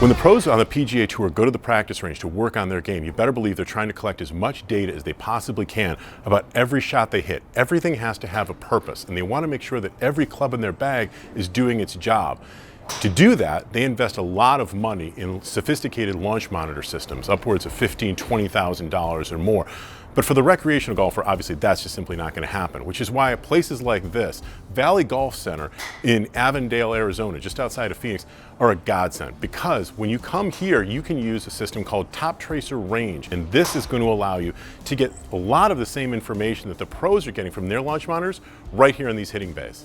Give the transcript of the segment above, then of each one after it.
When the pros on the PGA Tour go to the practice range to work on their game, you better believe they're trying to collect as much data as they possibly can about every shot they hit. Everything has to have a purpose, and they want to make sure that every club in their bag is doing its job. To do that, they invest a lot of money in sophisticated launch monitor systems, upwards of $15,000, $20,000 or more. But for the recreational golfer, obviously that's just simply not going to happen, which is why at places like this, Valley Golf Center in Avondale, Arizona, just outside of Phoenix, are a godsend. Because when you come here, you can use a system called Top Tracer Range, and this is going to allow you to get a lot of the same information that the pros are getting from their launch monitors right here in these hitting bays.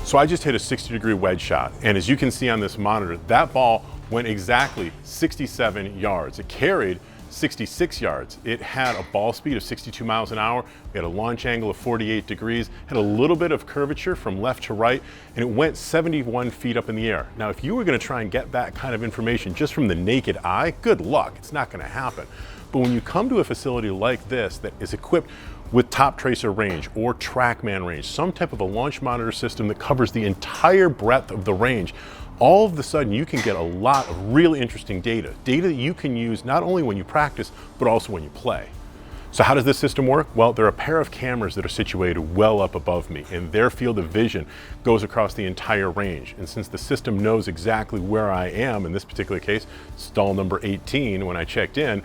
So I just hit a 60-degree wedge shot, and as you can see on this monitor, that ball went exactly 67 yards. It carried 66 yards. It had a ball speed of 62 miles an hour. It had a launch angle of 48 degrees, had a little bit of curvature from left to right, and it went 71 feet up in the air. Now, if you were going to try and get that kind of information just from the naked eye, good luck. It's not going to happen. But when you come to a facility like this that is equipped with Top Tracer Range or TrackMan Range, some type of a launch monitor system that covers the entire breadth of the range, all of a sudden you can get a lot of really interesting data that you can use not only when you practice, but also when you play. So how does this system work? Well, there are a pair of cameras that are situated well up above me, and their field of vision goes across the entire range. And since the system knows exactly where I am, in this particular case, stall number 18 when I checked in,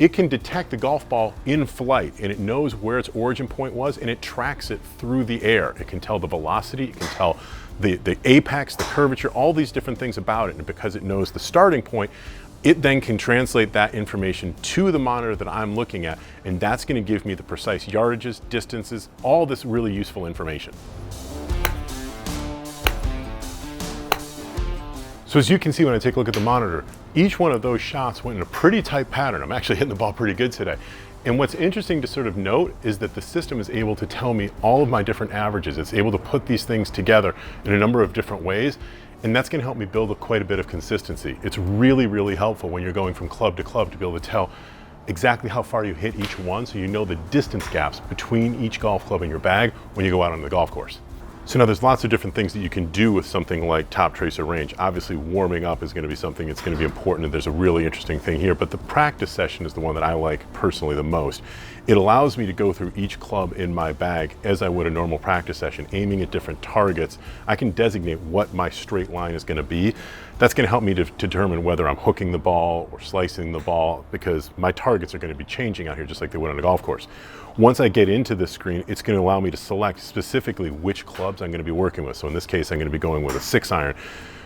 it can detect the golf ball in flight, and it knows where its origin point was, and it tracks it through the air. It can tell the velocity, it can tell the apex, the curvature, all these different things about it. And because it knows the starting point, it then can translate that information to the monitor that I'm looking at, and that's going to give me the precise yardages, distances, all this really useful information. So as you can see when I take a look at the monitor, each one of those shots went in a pretty tight pattern. I'm actually hitting the ball pretty good today. And what's interesting to sort of note is that the system is able to tell me all of my different averages. It's able to put these things together in a number of different ways, and that's going to help me build quite a bit of consistency. It's really, really helpful when you're going from club to club to be able to tell exactly how far you hit each one, so you know the distance gaps between each golf club in your bag when you go out on the golf course. So now there's lots of different things that you can do with something like Top Tracer Range. Obviously warming up is going to be something that's going to be important, and there's a really interesting thing here, but the practice session is the one that I like personally the most. It allows me to go through each club in my bag as I would a normal practice session, aiming at different targets. I can designate what my straight line is going to be. That's going to help me to determine whether I'm hooking the ball or slicing the ball, because my targets are going to be changing out here just like they would on a golf course. Once I get into this screen, it's going to allow me to select specifically which clubs I'm going to be working with. So in this case, I'm going to be going with a 6-iron.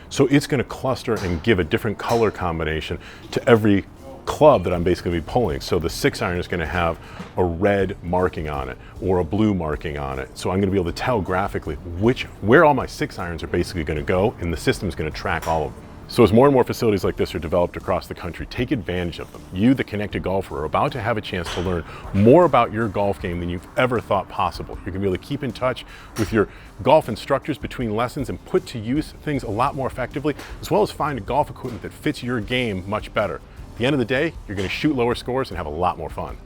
So it's going to cluster and give a different color combination to every club that I'm basically going to be pulling. So the 6-iron is going to have a red marking on it or a blue marking on it. So I'm going to be able to tell graphically where all my 6-irons are basically going to go, and the system is going to track all of them. So as more and more facilities like this are developed across the country, take advantage of them. You, the connected golfer, are about to have a chance to learn more about your golf game than you've ever thought possible. You're going to be able to keep in touch with your golf instructors between lessons and put to use things a lot more effectively, as well as find a golf equipment that fits your game much better. At the end of the day, you're going to shoot lower scores and have a lot more fun.